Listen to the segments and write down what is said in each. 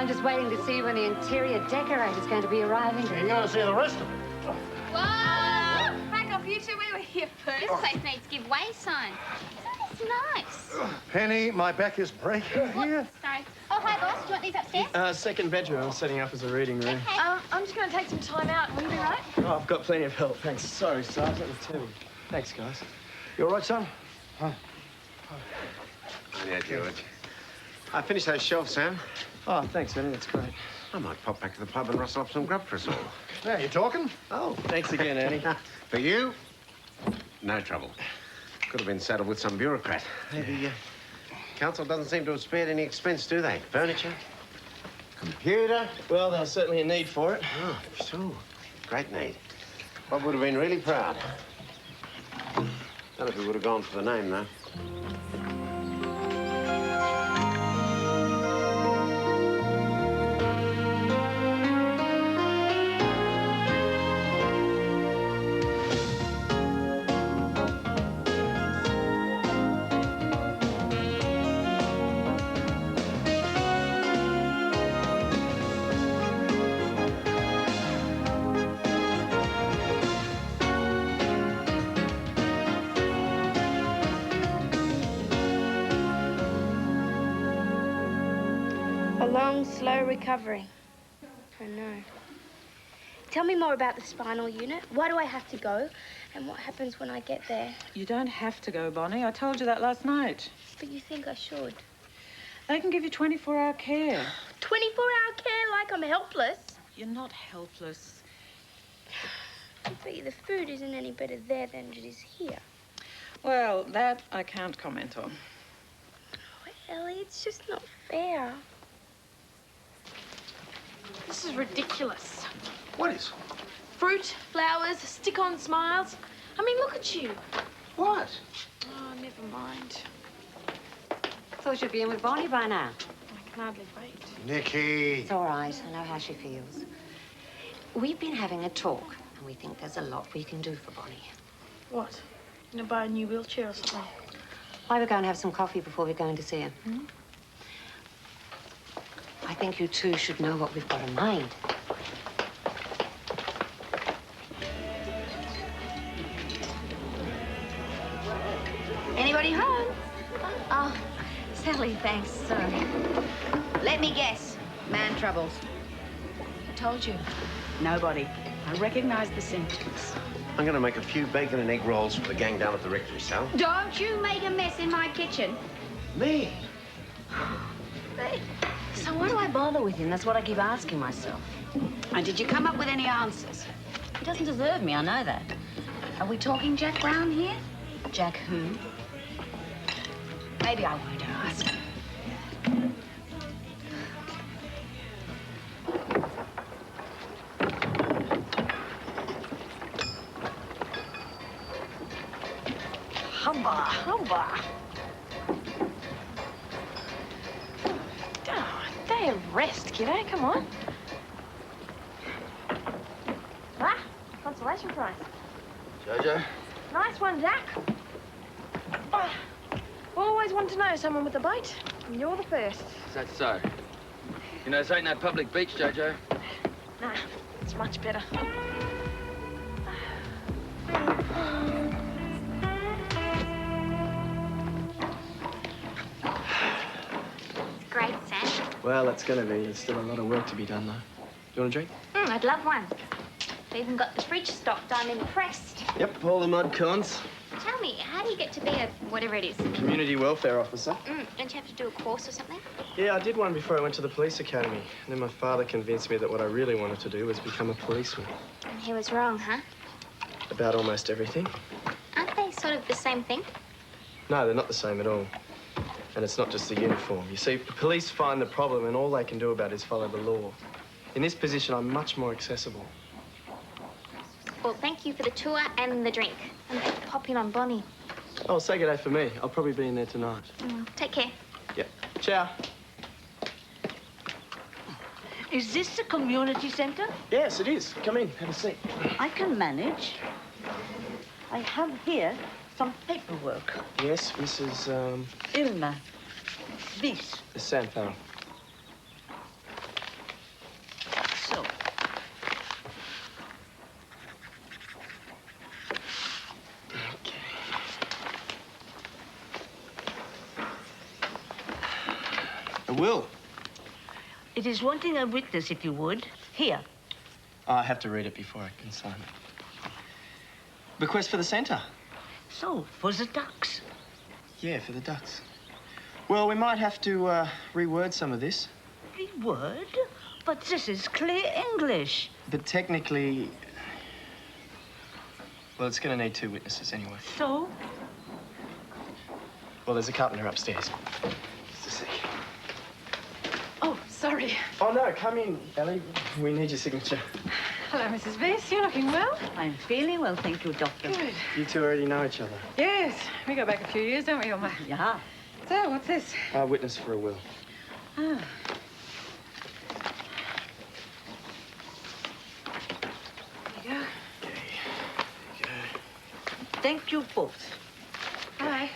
I'm just waiting to see when the interior decorator's going to be arriving. You're going to see the rest of it. Whoa! Back off, you two. We were here first. This place needs give way sign. Isn't this nice? Penny, my back is breaking here. Sorry. Oh, hi, boss. Do you want these upstairs? Second bedroom. I'm setting up as a reading room. Okay. I'm just going to take some time out. Will you be right? Oh, I've got plenty of help, thanks. Sorry, Sarge, that was Timmy. Thanks, guys. You all right, son? Huh? Yeah, George. I finished those shelves, Sam. Oh, thanks, Vinny. That's great. I might pop back to the pub and rustle up some grub for us all. Now, you talking? Oh, thanks again, Annie. For you, no trouble. Could have been settled with some bureaucrat. Maybe, council doesn't seem to have spared any expense, do they? Furniture? Computer? Well, there's certainly a need for it. Oh, sure. Great need. Bob would have been really proud. Don't know if he would have gone for the name, though. A long, slow recovery. I know. Tell me more about the spinal unit. Why do I have to go? And what happens when I get there? You don't have to go, Bonnie. I told you that last night. But you think I should? They can give you 24-hour care. 24-hour care like I'm helpless? You're not helpless. But the food isn't any better there than it is here. Well, that I can't comment on. Oh, Ellie, it's just not fair. This is ridiculous. What is? Fruit, flowers, stick-on smiles. I mean, look at you. What? Oh, never mind. Thought you'd be in with Bonnie by now. I can hardly wait. Nikki. It's all right. I know how she feels. We've been having a talk, and we think there's a lot we can do for Bonnie. What? You gonna buy a new wheelchair or something? Why we're going to have some coffee before we're going to see her. Hmm? I think you two should know what we've got in mind. Anybody home? Oh, Sally, thanks. Sorry. Let me guess. Man troubles. I told you. Nobody. I recognize the symptoms. I'm going to make a few bacon and egg rolls for the gang down at the rectory, Sal. Don't you make a mess in my kitchen. Me? So why do I bother with him? That's what I keep asking myself. And did you come up with any answers? He doesn't deserve me, I know that. Are we talking Jack Brown here? Jack who? Maybe I won't ask. Humba, humba. Oh, day of rest, kiddo. Come on. Ah, consolation prize. Jojo? Nice one, Jack. Oh, always wanted to know someone with a boat, and you're the first. Is that so? You know, this ain't no public beach, Jojo. Nah, it's much better. Great, Sam. Well, it's going to be. There's still a lot of work to be done, though. Do you want a drink? I'd love one. They've even got the fridge stocked. I'm impressed. Yep, all the mud cons. Tell me, how do you get to be a whatever it is? Community welfare officer. Don't you have to do a course or something? Yeah, I did one before I went to the police academy. And then my father convinced me that what I really wanted to do was become a policeman. And he was wrong, huh? About almost everything. Aren't they sort of the same thing? No, they're not the same at all. And it's not just the uniform. You see, the police find the problem and all they can do about it is follow the law. In this position, I'm much more accessible. Well, thank you for the tour and the drink. I'm going to pop in on Bonnie. Oh, say good day for me. I'll probably be in there tonight. Take care. Yeah. Ciao. Is this the community centre? Yes, it is. Come in, have a seat. I can manage. I have here some paperwork. Yes, Mrs. Irma. This. Sam Farrell. A will? It is wanting a witness, if you would. Here. I have to read it before I can sign it. Bequest for the centre. So, for the ducks. Yeah, for the ducks. Well, we might have to reword some of this. Reword? But this is clear English. But technically... Well, it's going to need 2 witnesses anyway. So? Well, there's a carpenter upstairs. Just a sec. Oh, sorry. Oh, no, come in, Ellie. We need your signature. Hello, Mrs. Beast. You're looking well. I'm feeling well, thank you, Doctor. Good. You two already know each other. Yes. We go back a few years, don't we, Alma? Yeah. So, what's this? Witness for a will. Ah. There you go. Thank you both. Bye.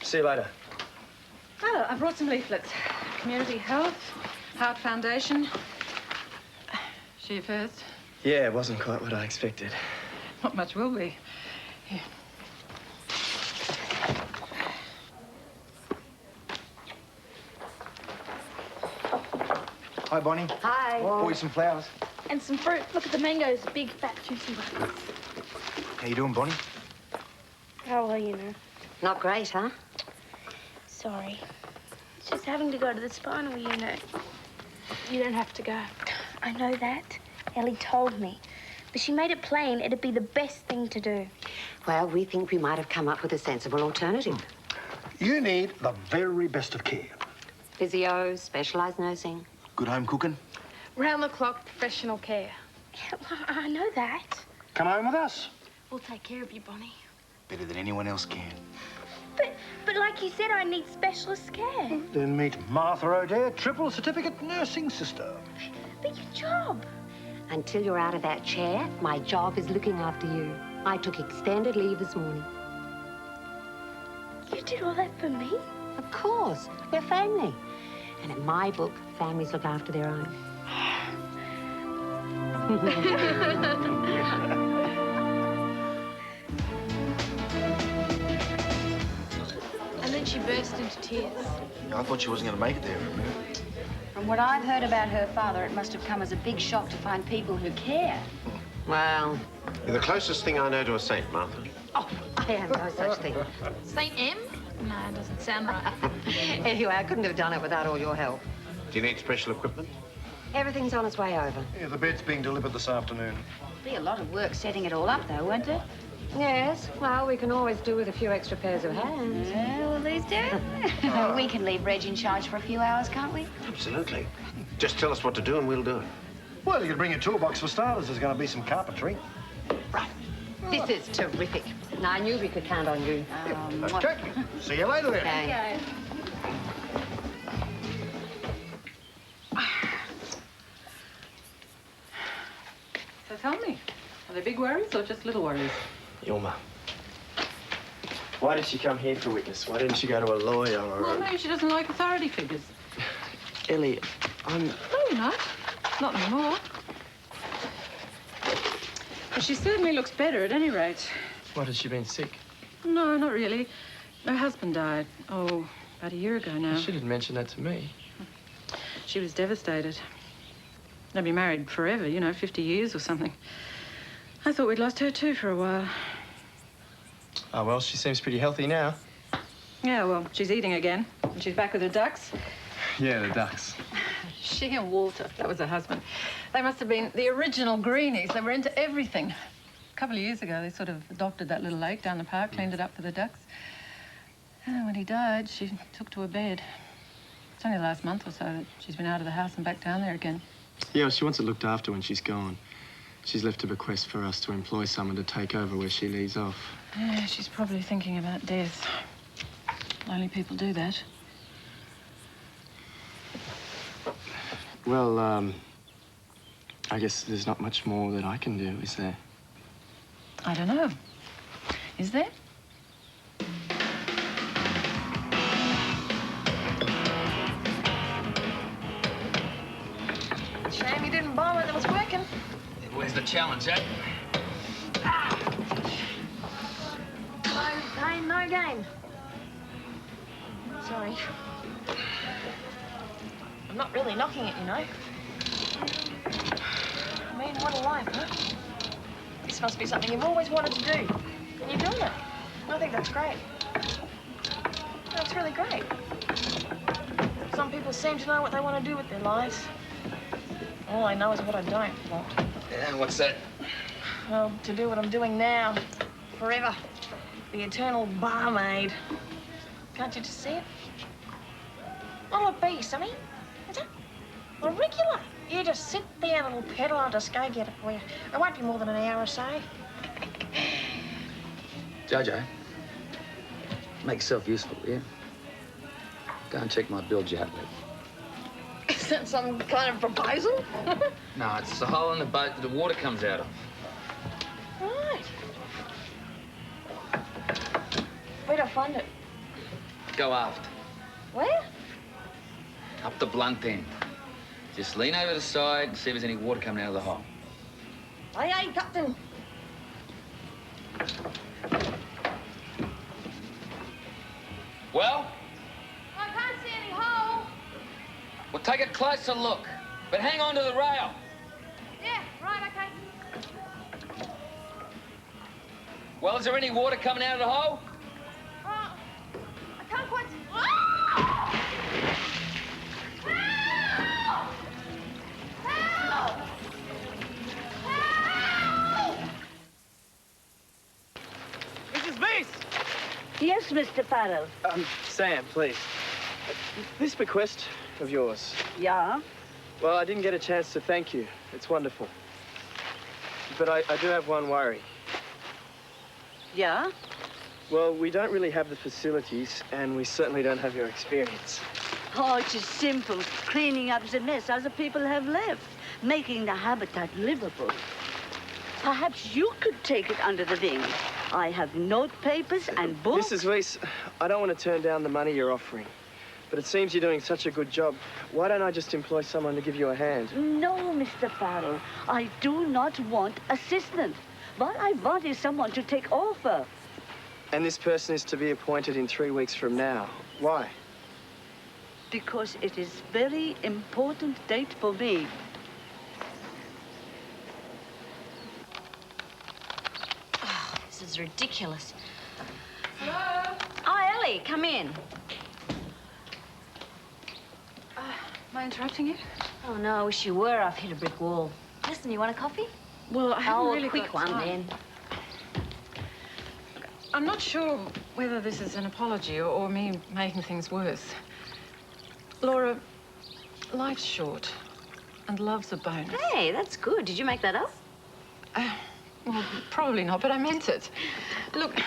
See you later. Oh, I brought some leaflets. Community Health, Heart Foundation. She first. Yeah, it wasn't quite what I expected. Not much will be. Here. Hi, Bonnie. Hi. Bought you some flowers. And some fruit. Look at the mangoes, big, fat, juicy ones. How you doing, Bonnie? Oh, well, you know. Not great, huh? Sorry. It's just having to go to the spinal unit. You don't have to go. I know that. Ellie told me. But she made it plain it'd be the best thing to do. Well, we think we might have come up with a sensible alternative. You need the very best of care. Physio, specialised nursing. Good home cooking. Round-the-clock professional care. Yeah, well, I know that. Come home with us. We'll take care of you, Bonnie. Better than anyone else can. But like you said, I need specialist care. Then meet Martha O'Dare, triple certificate nursing sister. But your job. Until you're out of that chair, my job is looking after you. I took extended leave this morning. You did all that for me? Of course. We're family. And in my book, families look after their own. And then she burst into tears. I thought she wasn't going to make it there for a minute. From what I've heard about her father, it must have come as a big shock to find people who care. Well, You're the closest thing I know to a saint, Martha. oh, I am no such thing. St. M? No, it doesn't sound right. Anyway, I couldn't have done it without all your help. Do you need special equipment? Everything's on its way over. Yeah, the bed's being delivered this afternoon. Be a lot of work setting it all up, though, won't it? Yes, well, we can always do with a few extra pairs of hands. Yeah, well, these do. We can leave Reg in charge for a few hours, can't we? Absolutely. Just tell us what to do and we'll do it. Well, you could bring your toolbox for starters. There's going to be some carpentry. Right. This is terrific. Now, I knew we could count on you. Okay. See you later then. Okay. So tell me, are they big worries or just little worries? Ilma. Why did she come here for witness? Why didn't she go to a lawyer or... Well, maybe she doesn't like authority figures. Ellie, I'm... No, you're not. Not anymore. But she certainly looks better at any rate. What, has she been sick? No, not really. Her husband died, about a year ago now. She didn't mention that to me. She was devastated. They'd been married forever, 50 years or something. I thought we'd lost her too for a while. Oh, well, she seems pretty healthy now. Yeah, well, she's eating again. And she's back with her ducks. Yeah, the ducks. She and Walter, that was her husband, they must have been the original greenies. They were into everything. A couple of years ago, they sort of adopted that little lake down the park, cleaned it up for the ducks. And when he died, she took to her bed. It's only the last month or so that she's been out of the house and back down there again. Yeah, well, she wants it looked after when she's gone. She's left a bequest for us to employ someone to take over where she leaves off. Yeah, she's probably thinking about death. Only people do that. Well, I guess there's not much more that I can do, is there? I don't know. Is there? Shame you didn't buy one that was working. Where's the challenge, eh? No pain, no gain. Sorry. I'm not really knocking it, you know. I mean, what a life, huh? This must be something you've always wanted to do. And you're doing it. I think that's great. That's really great. Some people seem to know what they want to do with their lives. All I know is what I don't want. Yeah, what's that? Well, to do what I'm doing now. Forever. The eternal barmaid. Can't you just see it? What'll it be, Sonny? Is it? Well, regular. You just sit there, little pedal. I'll just go get it for you. It won't be more than an hour or so. Jojo, make yourself useful, yeah? Go and check my bilge outlet. Is that some kind of proposal? No, it's the hole in the boat that the water comes out of. Right. Where'd I find it? Go aft. Where? Up the blunt end. Just lean over the side and see if there's any water coming out of the hole. Aye, aye, Captain. Well? I can't see any hole. Well, take a closer look. But hang on to the rail. Yeah, right, okay. Well, is there any water coming out of the hole? I can't quite... Help! Help! Mrs. Beast! Yes, Mr. Farrell. Sam, please. This bequest of yours. Yeah? Well, I didn't get a chance to thank you. It's wonderful. But I do have one worry. Yeah? Well, we don't really have the facilities, and we certainly don't have your experience. Oh, it's as simple. Cleaning up the mess other people have left. Making the habitat livable. Perhaps you could take it under the wing. I have note papers and books. Mrs. Weiss, I don't want to turn down the money you're offering. But it seems you're doing such a good job. Why don't I just employ someone to give you a hand? No, Mr. Farrell. I do not want assistance. What I want is someone to take over. And this person is to be appointed in 3 weeks from now. Why? Because it is very important date for me. Oh, this is ridiculous. Hello? Oh, Ellie, come in. Am I interrupting you? Oh, no, I wish you were. I've hit a brick wall. Listen, you want a coffee? Well, I haven't Oh, really a quick got one, time. then. I'm not sure whether this is an apology or me making things worse. Laura, life's short and love's a bonus. Hey, that's good. Did you make that up? Well, probably not, but I meant it. Look,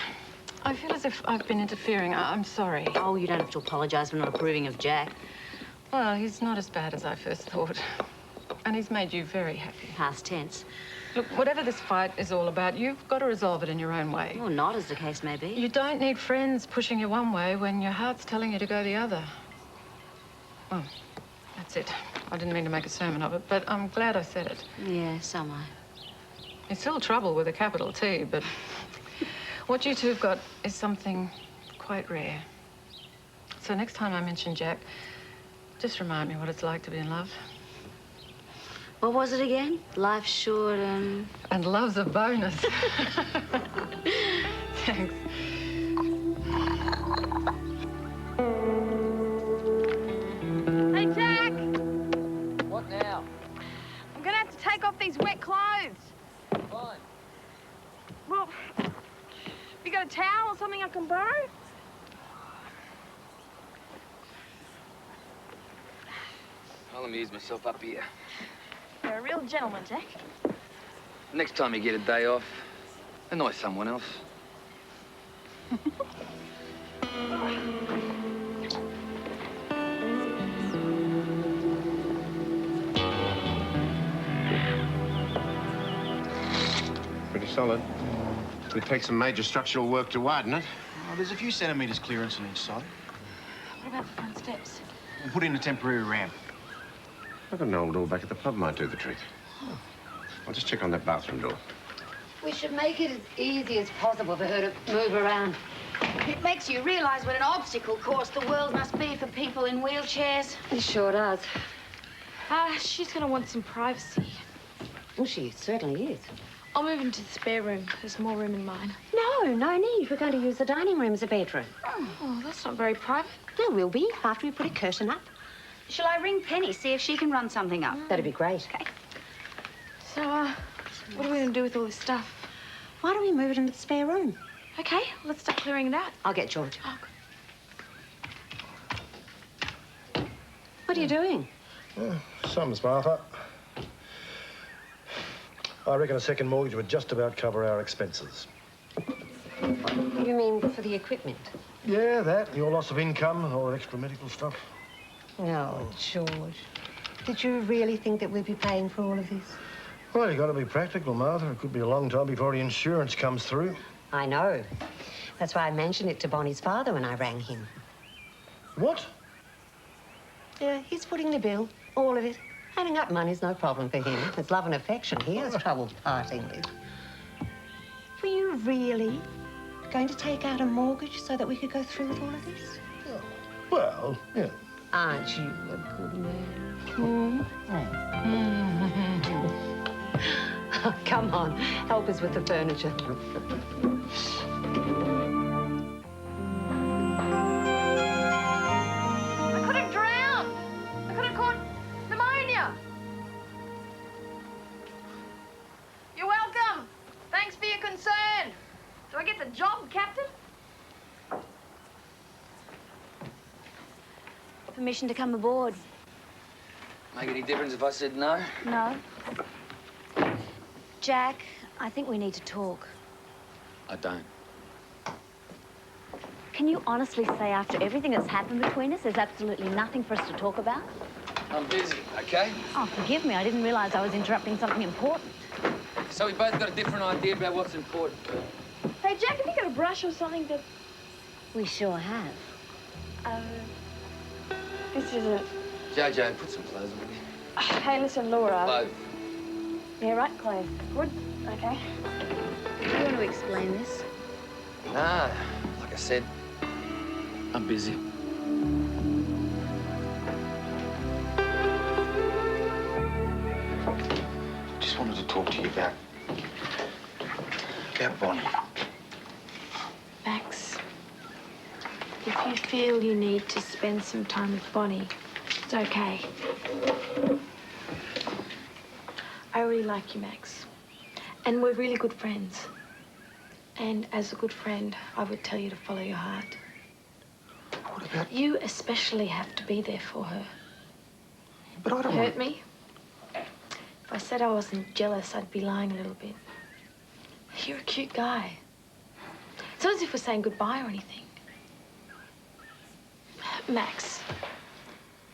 I feel as if I've been interfering. I'm sorry. Oh, you don't have to apologize for not approving of Jack. Well, he's not as bad as I first thought. And he's made you very happy. Past tense. Look, whatever this fight is all about, you've got to resolve it in your own way. Well, not as the case may be. You don't need friends pushing you one way when your heart's telling you to go the other. Oh, that's it. I didn't mean to make a sermon of it, but I'm glad I said it. Yeah, so am I. It's still trouble with a capital T, but what you two have got is something quite rare. So next time I mention Jack, just remind me what it's like to be in love. What was it again? Life's short and... And love's a bonus. Thanks. Hey, Jack! What now? I'm gonna have to take off these wet clothes. Fine. Well, you got a towel or something I can borrow? I'll amuse myself up here. You're a real gentleman, Jack. Next time you get a day off, annoy someone else. Pretty solid. It'd take some major structural work to widen it. Oh, there's a few centimetres clearance on each side. What about the front steps? We'll put in a temporary ramp. I've got an old door back at the pub might do the trick. I'll just check on that bathroom door. We should make it as easy as possible for her to move around. It makes you realize what an obstacle course the world must be for people in wheelchairs. It sure does. She's gonna want some privacy. Well, she certainly is. I'll move into the spare room. There's more room in mine. No need. We're going to use the dining room as a bedroom. Oh, that's not very private. There will be, after we put a curtain up. Shall I ring Penny, see if she can run something up? That'd be great. Okay. So, what are we gonna do with all this stuff? Why don't we move it into the spare room? Okay, let's start clearing it out. I'll get George. Oh. What are you doing? Sums, Martha. I reckon a second mortgage would just about cover our expenses. You mean for the equipment? Yeah, that, your loss of income, all that extra medical stuff. No, George. Did you really think that we'd be paying for all of this? Well, you've got to be practical, Martha. It could be a long time before the insurance comes through. I know. That's why I mentioned it to Bonnie's father when I rang him. What? Yeah, he's footing the bill, all of it. Adding up money's no problem for him. It's love and affection he has trouble parting with. Were you really going to take out a mortgage so that we could go through with all of this? Well, yeah. Aren't you a good man? Come on, help us with the furniture. I could have drowned. I could have caught pneumonia. You're welcome. Thanks for your concern. Do I get the job, Captain? Permission to come aboard? Make any difference if I said no? No. Jack, I think we need to talk. I don't. Can you honestly say after everything that's happened between us, there's absolutely nothing for us to talk about? I'm busy, okay? Oh, forgive me. I didn't realize I was interrupting something important. So we both got a different idea about what's important. Hey, Jack, have you got a brush or something that... We sure have. This is it. Jojo, put some clothes on me. Hey, listen, Laura. Both. Yeah, right, clothes. Good. Okay. Do you want to explain this? Nah, like I said, I'm busy. Just wanted to talk to you about Bonnie. Max, if you feel you need to spend some time with Bonnie, it's okay. I really like you, Max. And we're really good friends. And as a good friend, I would tell you to follow your heart. What about... You especially have to be there for her. But I don't Hurt me? If I said I wasn't jealous, I'd be lying a little bit. You're a cute guy. It's not as if we're saying goodbye or anything. Max,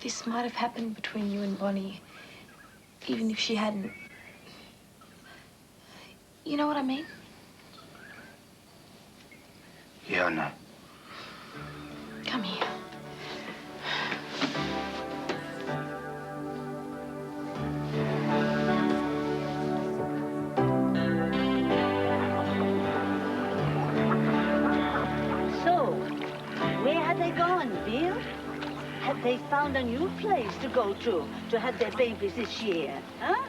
this might have happened between you and Bonnie, even if she hadn't. You know what I mean? Yeah, I know. Come here. So, where had they gone, Bill? Had they found a new place to go to have their babies this year, huh?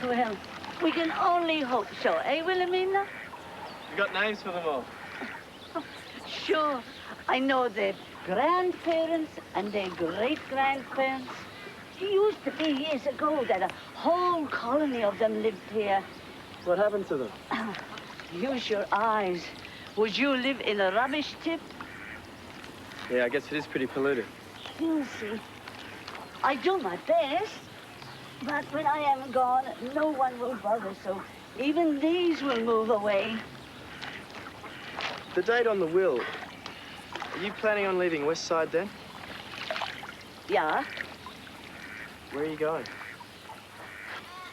Well, we can only hope so, eh, Wilhelmina? You got names for them all? Sure. I know their grandparents and their great-grandparents. It used to be years ago that a whole colony of them lived here. What happened to them? Use your eyes. Would you live in a rubbish tip? Yeah, I guess it is pretty polluted. You see, I do my best, but when I am gone, no one will bother, so even these will move away. The date on the will, are you planning on leaving West Side then? Yeah, Where are you going?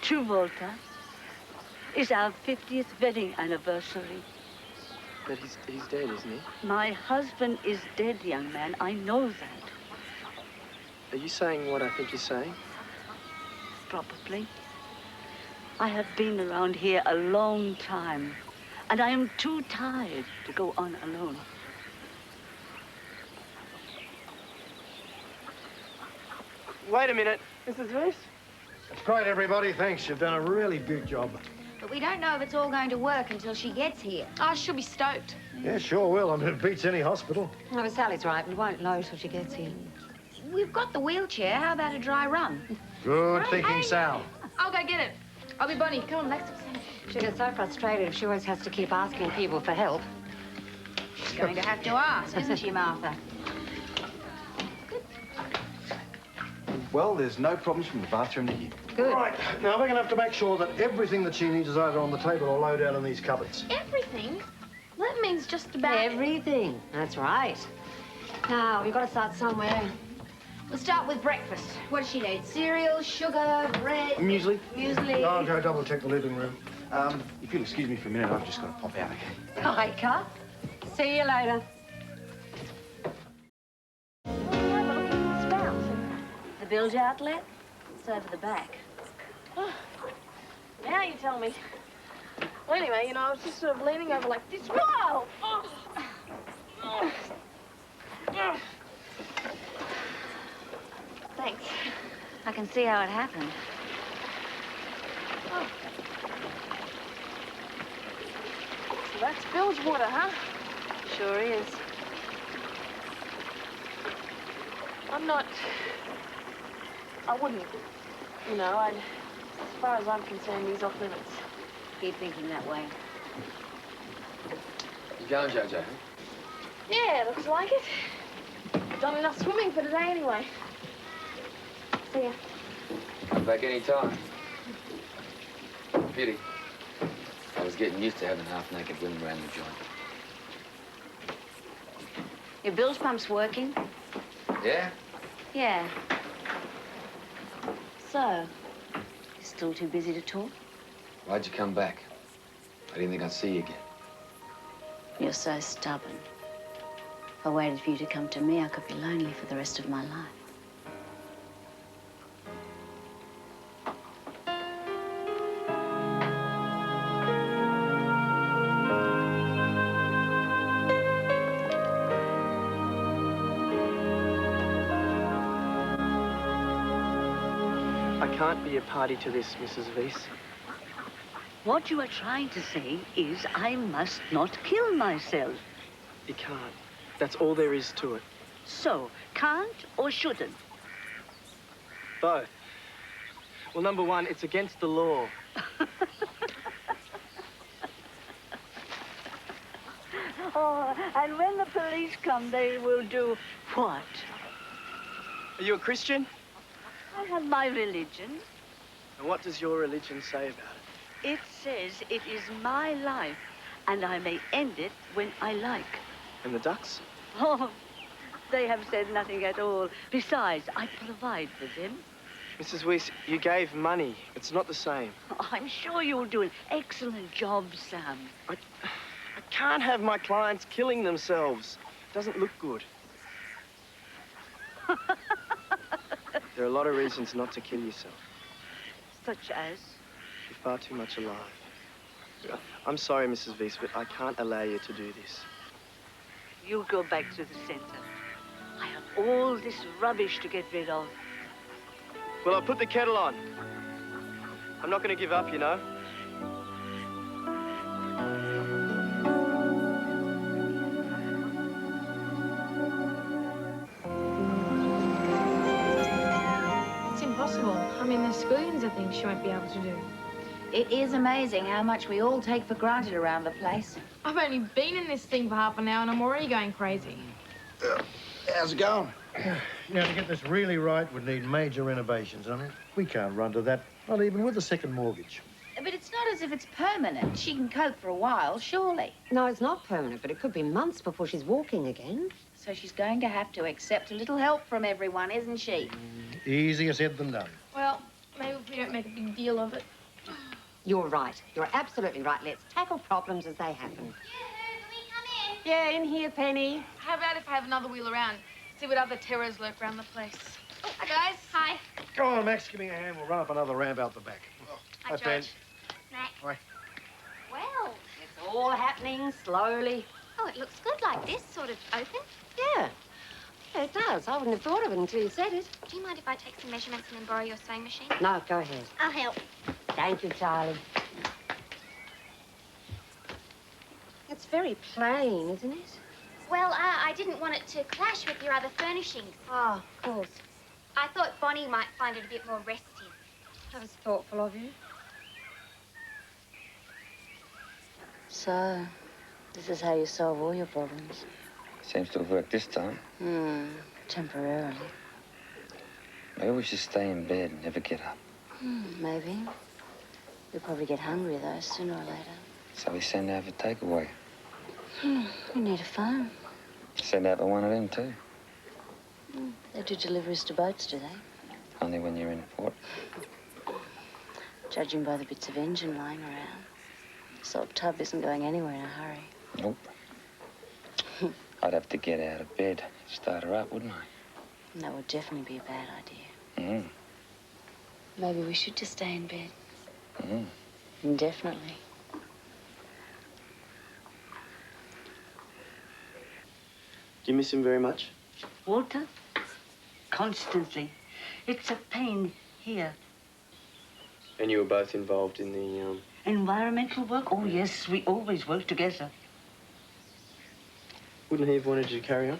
Travolta. It's our 50th wedding anniversary. But he's dead, isn't he? My husband is dead, young man. I know that. Are you saying what I think you're saying? Probably. I have been around here a long time, and I am too tired to go on alone. Wait a minute, Mrs. Reese. Great, everybody. Thanks. You've done a really big job. But we don't know if it's all going to work until she gets here. Oh, she'll be stoked. Yeah, sure will. I mean, it beats any hospital. No, but Sally's right. We won't know till she gets here. We've got the wheelchair. How about a dry run? Good thinking, Sal. I'll go get it. I'll be Bonnie. Come on, Lex. She'll get so frustrated if she always has to keep asking people for help. She's going to have to ask, isn't she, Martha? Well, there's no problems from the bathroom to here. Good. Right, now we're going to have to make sure that everything that she needs is either on the table or low down in these cupboards. Everything? That means just about... Everything. That's right. Now, we've got to start somewhere. We'll start with breakfast. What does she need? Cereal, sugar, bread? Muesli? Muesli. I'll go double check the living room. If you'll excuse me for a minute, I've just got to pop out, okay? All right, Car. See you later. The bilge outlet? It's over the back. Now you tell me. Well, anyway, you know, I was just sort of leaning over like this. Whoa! Thanks. I can see how it happened. Oh. So that's bilge water, huh? Sure is. I wouldn't. You know, as far as I'm concerned, he's off limits. Keep thinking that way. You going, Jojo? Yeah, looks like it. Done enough swimming for today anyway. See ya. Come back any time. Pity. I was getting used to having half-naked women around the joint. Your bilge pump's working? Yeah? Yeah. So, you're still too busy to talk? Why'd you come back? I didn't think I'd see you again. You're so stubborn. If I waited for you to come to me, I could be lonely for the rest of my life. I can't be a party to this, Mrs. Weiss. What you are trying to say is I must not kill myself. You can't. That's all there is to it. So, can't or shouldn't? Both. Well, number one, it's against the law. Oh, and when the police come, they will do what? Are you a Christian? I have my religion. And what does your religion say about it? It says it is my life, and I may end it when I like. And the ducks? Oh, they have said nothing at all. Besides, I provide for them. Mrs. Weiss, you gave money. It's not the same. Oh, I'm sure you'll do an excellent job, Sam. I can't have my clients killing themselves. It doesn't look good. There are a lot of reasons not to kill yourself. Such as? You're far too much alive. I'm sorry, Mrs. Weiss, but I can't allow you to do this. You go back to the center. I have all this rubbish to get rid of. Well, I'll put the kettle on. I'm not going to give up, you know. It's impossible. I mean, there's billions of things she won't be able to do. It is amazing how much we all take for granted around the place. I've only been in this thing for half an hour and I'm already going crazy. How's it going? You know, to get this really right would need major renovations on it. We can't run to that, not even with a second mortgage. But it's not as if it's permanent. She can cope for a while, surely. No, it's not permanent, but it could be months before she's walking again. So she's going to have to accept a little help from everyone, isn't she? Easier said than done. Well, maybe if we don't make a big deal of it. You're right. You're absolutely right. Let's tackle problems as they happen. Yeah, in here, Penny. How about if I have another wheel around? See what other terrors lurk around the place. Oh, hi, guys. Hi. Go on, Max, give me a hand. We'll run up another ramp out the back. Hi, Ben. George. Max. Hi. Well, it's all happening slowly. Oh, it looks good like this, sort of open. Yeah. Yeah, it does. I wouldn't have thought of it until you said it. Do you mind if I take some measurements and then borrow your sewing machine? No, go ahead. I'll help. Thank you, Charlie. It's very plain, isn't it? Well, I didn't want it to clash with your other furnishings. Oh, of course. I thought Bonnie might find it a bit more restive. That was thoughtful of you. So, this is how you solve all your problems. Seems to have worked this time. Temporarily. Maybe we should stay in bed and never get up. Maybe. You'll probably get hungry, though, sooner or later. So we send out for takeaway. We need a phone. Send out for one of them too. They do deliveries to boats, do they? Only when you're in port. Judging by the bits of engine lying around, this old tub isn't going anywhere in a hurry. Nope. I'd have to get out of bed, start her up, wouldn't I? And that would definitely be a bad idea. Mm. Maybe we should just stay in bed. Mm. Indefinitely. Do you miss him very much? Walter? Constantly. It's a pain here. And you were both involved in the, Environmental work? Oh, yes, we always work together. Wouldn't he have wanted you to carry on?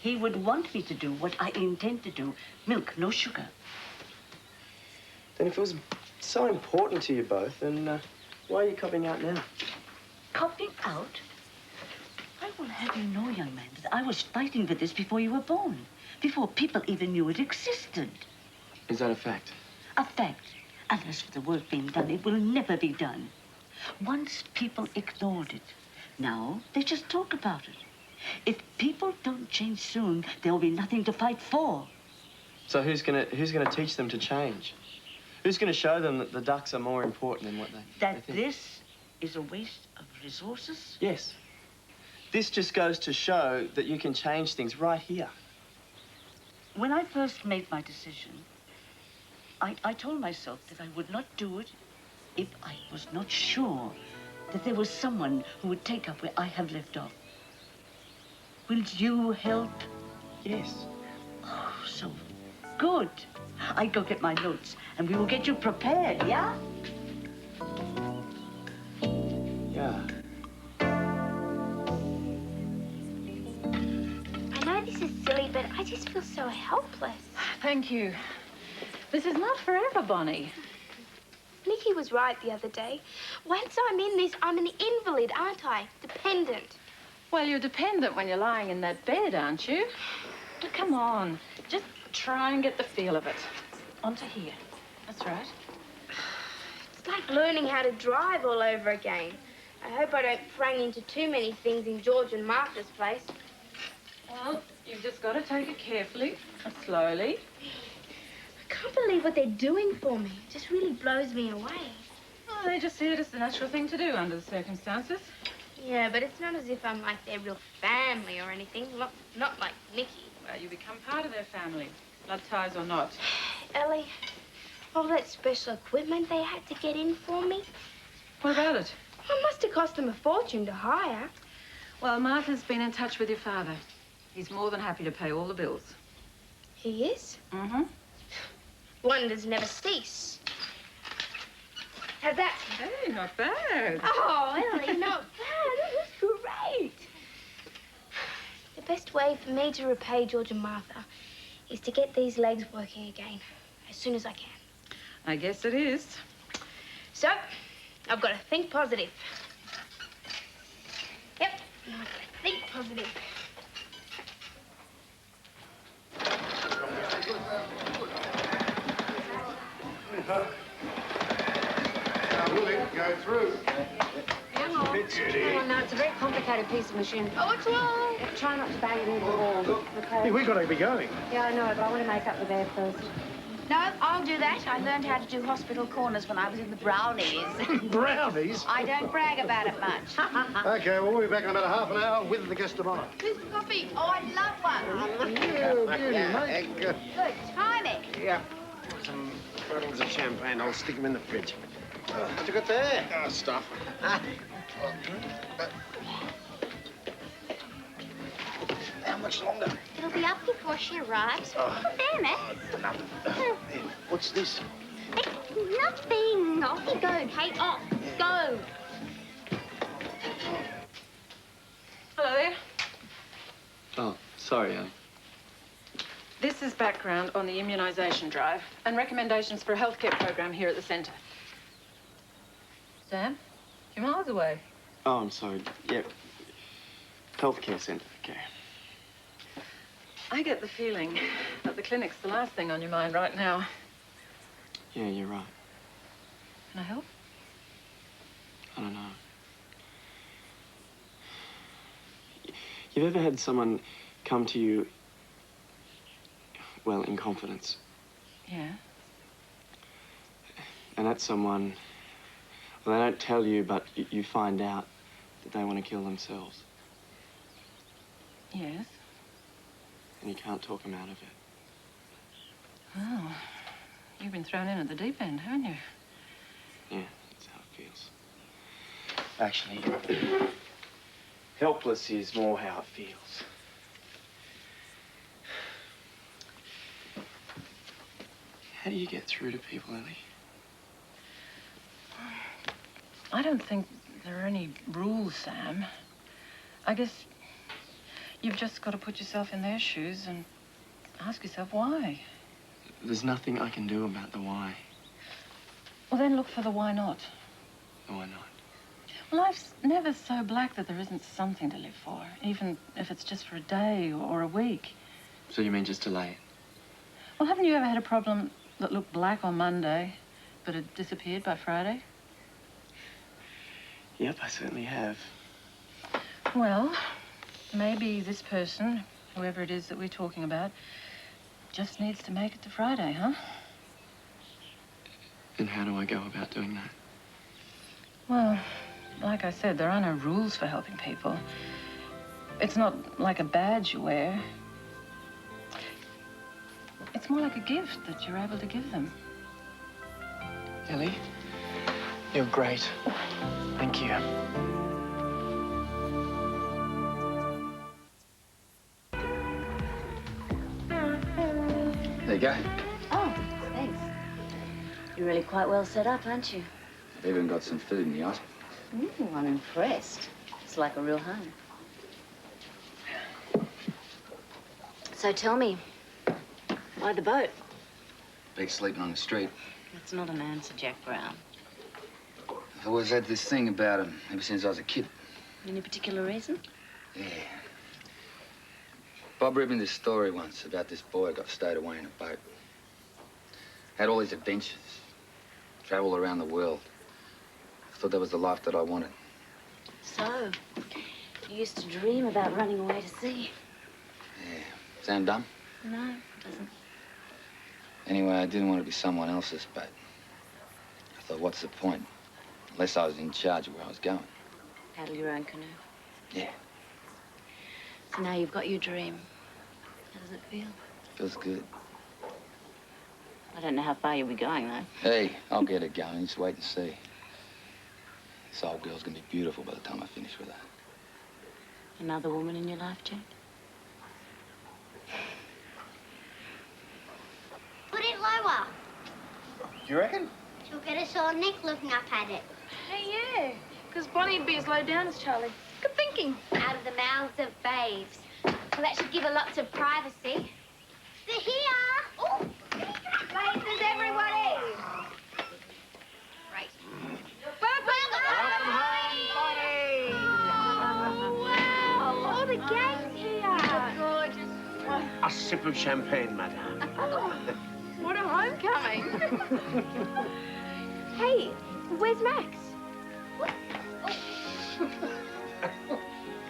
He would want me to do what I intend to do. Milk, no sugar. Then if it was so important to you both, then why are you copping out now? Copping out? I will have you know, young man, that I was fighting for this before you were born. Before people even knew it existed. Is that a fact? A fact. And as for the work being done, it will never be done. Once people ignored it. Now they just talk about it. If people don't change soon, there will be nothing to fight for. So who's gonna teach them to change? Who's gonna show them that the ducks are more important than what they That think? this is a waste of resources? Yes. This just goes to show that you can change things right here. When I first made my decision, I told myself that I would not do it if I was not sure that there was someone who would take up where I have left off. Will you help? Yes. Oh, so good. I go get my notes and we will get you prepared, yeah? Yeah. I know this is silly, but I just feel so helpless. Thank you. This is not forever, Bonnie. Nicky was right the other day. Once I'm in this, I'm an invalid, aren't I? Dependent. Well, you're dependent when you're lying in that bed, aren't you? But come on, just try and get the feel of it. Onto here. That's right. It's like learning how to drive all over again. I hope I don't prang into too many things in George and Martha's place. Well, you've just got to take it carefully and slowly. I can't believe what they're doing for me. It just really blows me away. Oh, they just see it as the natural thing to do under the circumstances. Yeah, but it's not as if I'm like their real family or anything. Not like Nicky. Well, you become part of their family, blood ties or not. Ellie, all that special equipment they had to get in for me. What about it? It must have cost them a fortune to hire. Well, Martha's been in touch with your father. He's more than happy to pay all the bills. He is? Mm-hmm. Wonders never cease. How's that? Hey, not bad. Oh, Ellie, not bad. That was great. The best way for me to repay George and Martha is to get these legs working again as soon as I can. I guess it is. So, I've got to think positive. Yep, I've got to think positive. Will it go through? Hang on. Hang on, no, it's a very complicated piece of machine. Oh, what's wrong? Try not to bang it into the wall. Okay? Hey, we've got to be going. Yeah, I know, but I want to make up the bed first. No, I'll do that. I learned how to do hospital corners when I was in the Brownies. Brownies? I don't brag about it much. Okay, well, we'll be back in about half an hour with the guest of honour. Who's the coffee? Oh, I love one. Yeah, beauty, mate. Good timing. Yeah. Some bottles of champagne. I'll stick them in the fridge. What you got there? Stuff. How much longer? It'll be up before she arrives. Damn it. What's this? It's nothing. Off you go, Kate. Off. Go. Hello there. Oh, sorry, Annie. This is background on the immunisation drive and recommendations for a healthcare program here at the centre. Sam, you're miles away. Oh, I'm sorry. Yeah. Healthcare centre, okay. I get the feeling that the clinic's the last thing on your mind right now. Yeah, you're right. Can I help? I don't know. You've ever had someone come to you, well, in confidence? Yeah. And that someone, well, they don't tell you, but you find out that they want to kill themselves. Yes. And you can't talk them out of it. Oh, you've been thrown in at the deep end, haven't you? Yeah, that's how it feels. Actually, helpless is more how it feels. How do you get through to people, Ellie? I don't think there are any rules, Sam. I guess you've just got to put yourself in their shoes and ask yourself why. There's nothing I can do about the why. Well, then look for the why not. Why not? Life's never so black that there isn't something to live for, even if it's just for a day or a week. So you mean just delay it? Well, haven't you ever had a problem that looked black on Monday, but it disappeared by Friday? Yep, I certainly have. Well, maybe this person, whoever it is that we're talking about, just needs to make it to Friday, huh? And how do I go about doing that? Well, like I said, there are no rules for helping people. It's not like a badge you wear. It's more like a gift that you're able to give them. Ellie, you're great. Thank you. There you go. Oh, thanks. You're really quite well set up, aren't you? I've even got some food in the ice. I'm impressed. It's like a real home. So tell me, why the boat? Big sleeping on the street. That's not an answer, Jack Brown. I've always had this thing about him ever since I was a kid. Any particular reason? Yeah. Bob read me this story once about this boy who got stowed away in a boat. Had all these adventures. Traveled around the world. I thought that was the life that I wanted. So, you used to dream about running away to sea? Yeah. Sound dumb? No, it doesn't. Anyway, I didn't want to be someone else's boat. I thought, what's the point? Unless I was in charge of where I was going. Paddle your own canoe. Yeah. So now you've got your dream. How does it feel? Feels good. I don't know how far you'll be going, though. Hey, I'll get it going. Just wait and see. This old girl's gonna be beautiful by the time I finish with her. Another woman in your life, Jack? Put it lower. You reckon? She'll get a sore neck looking up at it. Hey, yeah. Because Bonnie'd be as low down as Charlie. Good thinking. Out of the mouths of babes. Well, that should give her lots of privacy. They're here. Oh, places, everybody. Right. Welcome home, Bonnie. Wow, all the gang's here. Gorgeous. A sip of champagne, madame. What a homecoming. Hey, where's Max?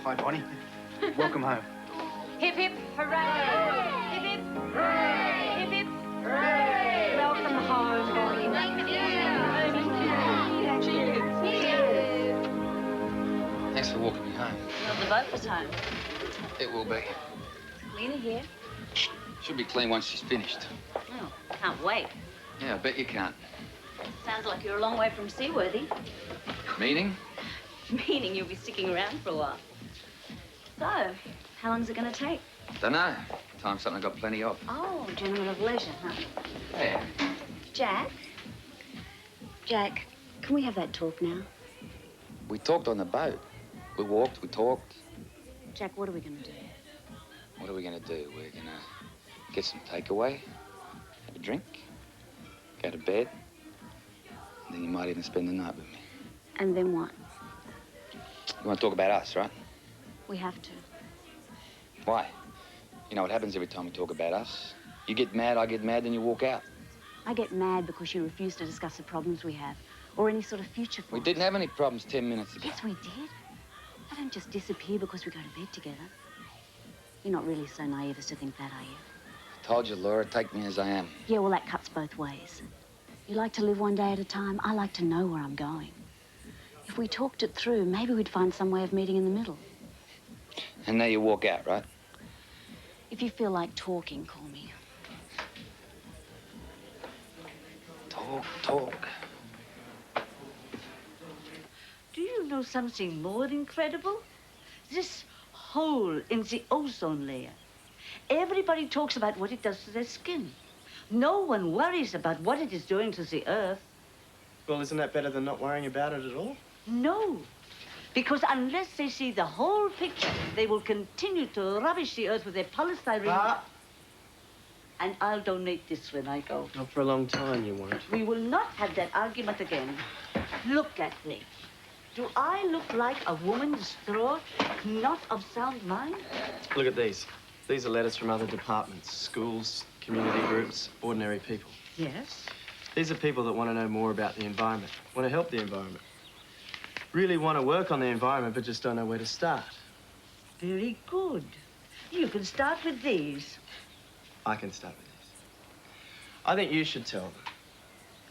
Hi, Bonnie. Welcome home. Hip, hip, hooray! Hip, hip, hooray! Hip, hip, hooray! Welcome home, Bonnie. Thanks for walking me home. Well, the boat was home. It will be. Lena here. Should be clean once she's finished. Oh, can't wait. Yeah, I bet you can't. Sounds like you're a long way from seaworthy. Meaning? Meaning you'll be sticking around for a while. So, how long is it going to take? Dunno. Time's something I've got plenty of. Oh, gentleman of leisure, huh? Yeah. Jack? Jack, can we have that talk now? We talked on the boat. We walked, we talked. Jack, what are we going to do? What are we going to do? We're going to get some takeaway, have a drink, go to bed, and then you might even spend the night with me. And then what? You want to talk about us, right? We have to. Why? You know what happens every time we talk about us? You get mad, I get mad, then you walk out. I get mad because you refuse to discuss the problems we have or any sort of future for We us. didn't have any problems 10 minutes ago. Yes, we did. They don't just disappear because we go to bed together. You're not really so naive as to think that, are you? Told you, Laura, take me as I am. Yeah, well, that cuts both ways. You like to live one day at a time. I like to know where I'm going. If we talked it through, maybe we'd find some way of meeting in the middle. And now you walk out, right? If you feel like talking, call me. Talk. Do you know something more incredible? This hole in the ozone layer. Everybody talks about what it does to their skin. No one worries about what it is doing to the earth. Well, isn't that better than not worrying about it at all? No. Because unless they see the whole picture, they will continue to rubbish the earth with their polystyrene. And I'll donate this when I go. Not for a long time, you won't. We will not have that argument again. Look at me. Do I look like a woman distraught, not of sound mind? Look at these. These are letters from other departments, schools, community groups, ordinary people. Yes. These are people that want to know more about the environment, want to help the environment. Really want to work on the environment, but just don't know where to start. Very good. You can start with these. I can start with this. I think you should tell them.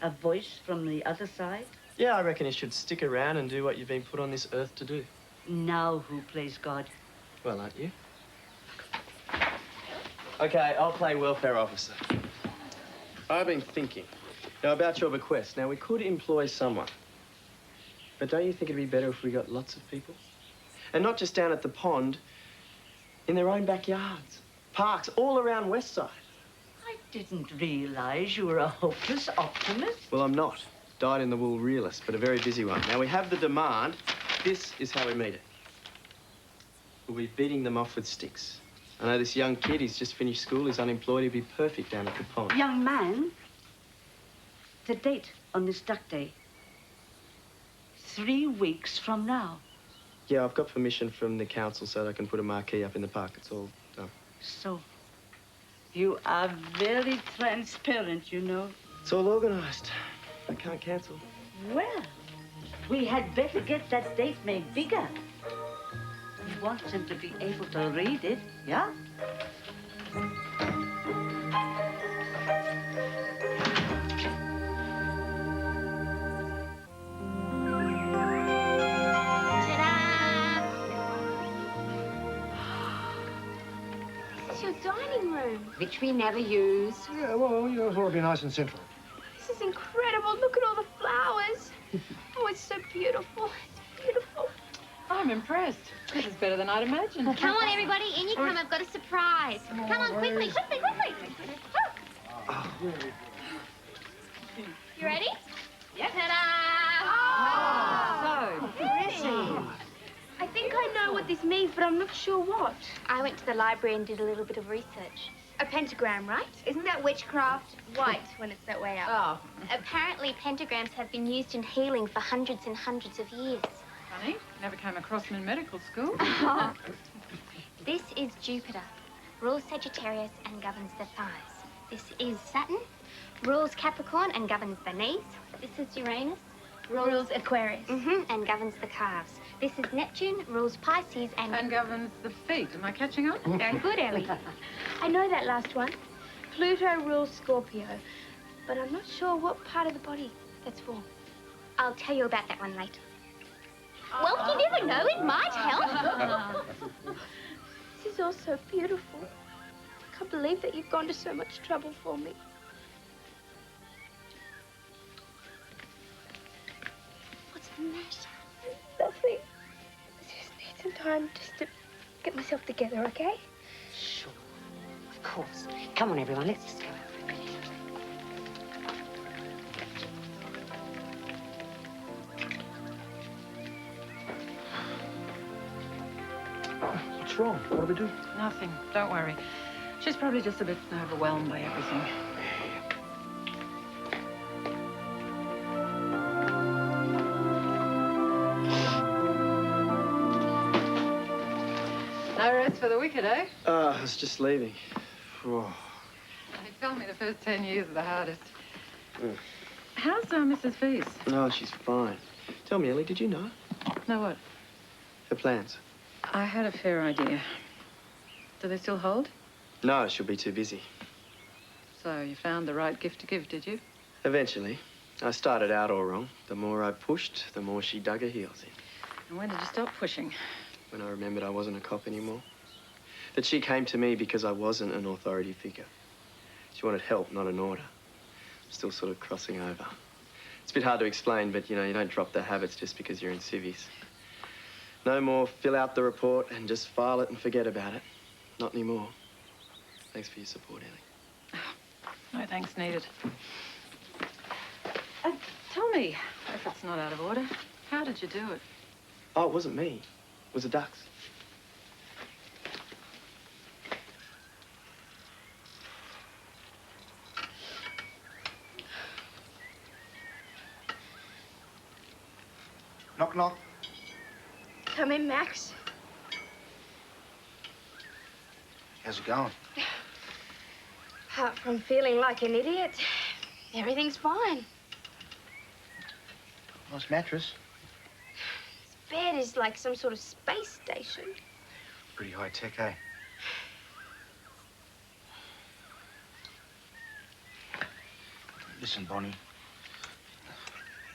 A voice from the other side? Yeah, I reckon you should stick around and do what you've been put on this earth to do. Now who plays God? Well, aren't you? Okay, I'll play welfare officer. I've been thinking. Now, about your bequest. Now, we could employ someone. But don't you think it'd be better if we got lots of people? And not just down at the pond, in their own backyards. Parks all around Westside. I didn't realize you were a hopeless optimist. Well, I'm not. Dyed-in-the-wool realist, but a very busy one. Now, we have the demand. This is how we meet it. We'll be beating them off with sticks. I know this young kid, he's just finished school, he's unemployed, he'd be perfect down at the pond. Young man, the date on this duck day. 3 weeks from now. Yeah, I've got permission from the council so that I can put a marquee up in the park. It's all done. So, you are very transparent, you know. It's all organised. I can't cancel. Well, we had better get that date made bigger. We want them to be able to read it, yeah? This is your dining room. Which we never use. Yeah, well, you know, it's ought to be nice and central. This is incredible. Look at all the flowers. Oh, it's so beautiful. It's beautiful. I'm impressed. This is better than I'd imagined. Come on, everybody. In you come. I've got a surprise. Come on, quickly. You ready? Yep. Ta-da! So, pretty. I think I know what this means, but I'm not sure what. I went to the library and did a little bit of research. A pentagram, right? Isn't that witchcraft? White when it's that way up. Oh. Apparently, pentagrams have been used in healing for hundreds and hundreds of years. Funny. Never came across them in medical school. This is Jupiter, rules Sagittarius and governs the thighs. This is Saturn, rules Capricorn and governs the knees. This is Uranus, rules Aquarius and governs the calves. This is Neptune, rules Pisces and governs the feet. Am I catching up? Very good, Ellie. I know that last one. Pluto rules Scorpio, but I'm not sure what part of the body that's for. I'll tell you about that one later. Well, you never know. It might help. This is all so beautiful. I can't believe that you've gone to so much trouble for me. What's the matter? Nothing. I just need some time just to get myself together, okay? Sure. Of course. Come on, everyone, let's just go. What's wrong? What do we do? Nothing. Don't worry. She's probably just a bit overwhelmed by everything. No rest for the wicked, eh? I was just leaving. Oh. They tell me the first 10 years are the hardest. Mm. How's Mrs. Feast? No, she's fine. Tell me, Ellie, did you know? Know what? Her plans? I had a fair idea. Do they still hold? No, she'll be too busy. So you found the right gift to give, did you? Eventually. I started out all wrong. The more I pushed, the more she dug her heels in. And when did you stop pushing? When I remembered I wasn't a cop anymore. That she came to me because I wasn't an authority figure. She wanted help, not an order. Still sort of crossing over. It's a bit hard to explain, but, you know, you don't drop the habits just because you're in civvies. No more fill out the report and just file it and forget about it. Not anymore. Thanks for your support, Ellie. No thanks needed. Tell me, if it's not out of order, how did you do it? Oh, it wasn't me. It was the ducks. Knock, knock. Come in, Max. How's it going? Apart from feeling like an idiot, everything's fine. Nice mattress. This bed is like some sort of space station. Pretty high tech, eh? Listen, Bonnie.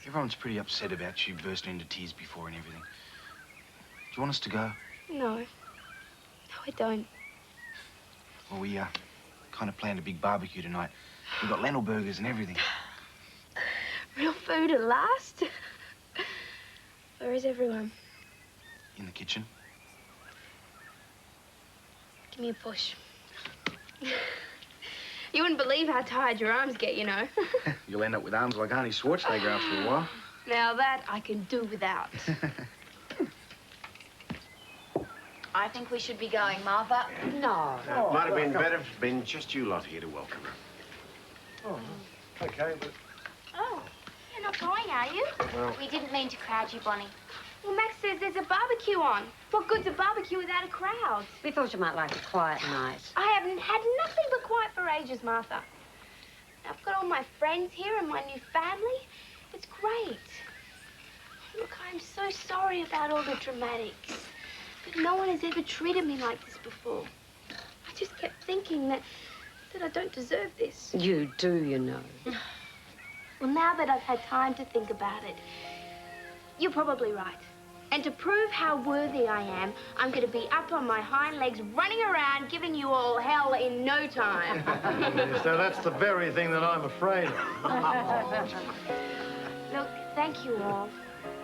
Everyone's pretty upset about you bursting into tears before and everything. Do you want us to go? No. No, I don't. Well, we, kind of planned a big barbecue tonight. We've got lentil burgers and everything. Real food at last? Where is everyone? In the kitchen. Give me a push. You wouldn't believe how tired your arms get, you know. You'll end up with arms like Arnie Schwarzenegger after a while. Now that I can do without. I think we should be going, Martha. No. It might have been better if it'd been just you lot here to welcome her. Oh, okay, but... Oh, you're not going, are you? Well... We didn't mean to crowd you, Bonnie. Well, Max says there's a barbecue on. What good's a barbecue without a crowd? We thought you might like a quiet night. I haven't had nothing but quiet for ages, Martha. I've got all my friends here and my new family. It's great. Look, I'm so sorry about all the dramatics. But no one has ever treated me like this before. I just kept thinking that I don't deserve this. You do, you know. Well, now that I've had time to think about it, you're probably right. And to prove how worthy I am, I'm going to be up on my hind legs, running around, giving you all hell in no time. So that's the very thing that I'm afraid of. Look, thank you all.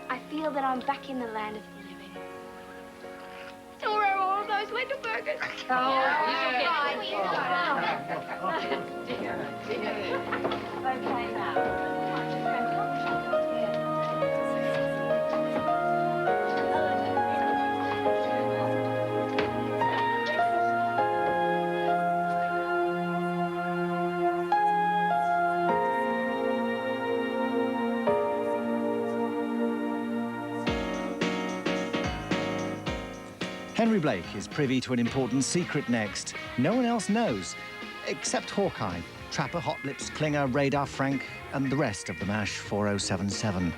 I feel that I'm back in the land of the living. So where are all those lentil burgers? Okay, now. Henry Blake is privy to an important secret next. No one else knows, except Hawkeye, Trapper, Hot Lips, Klinger, Radar, Frank, and the rest of the MASH 4077.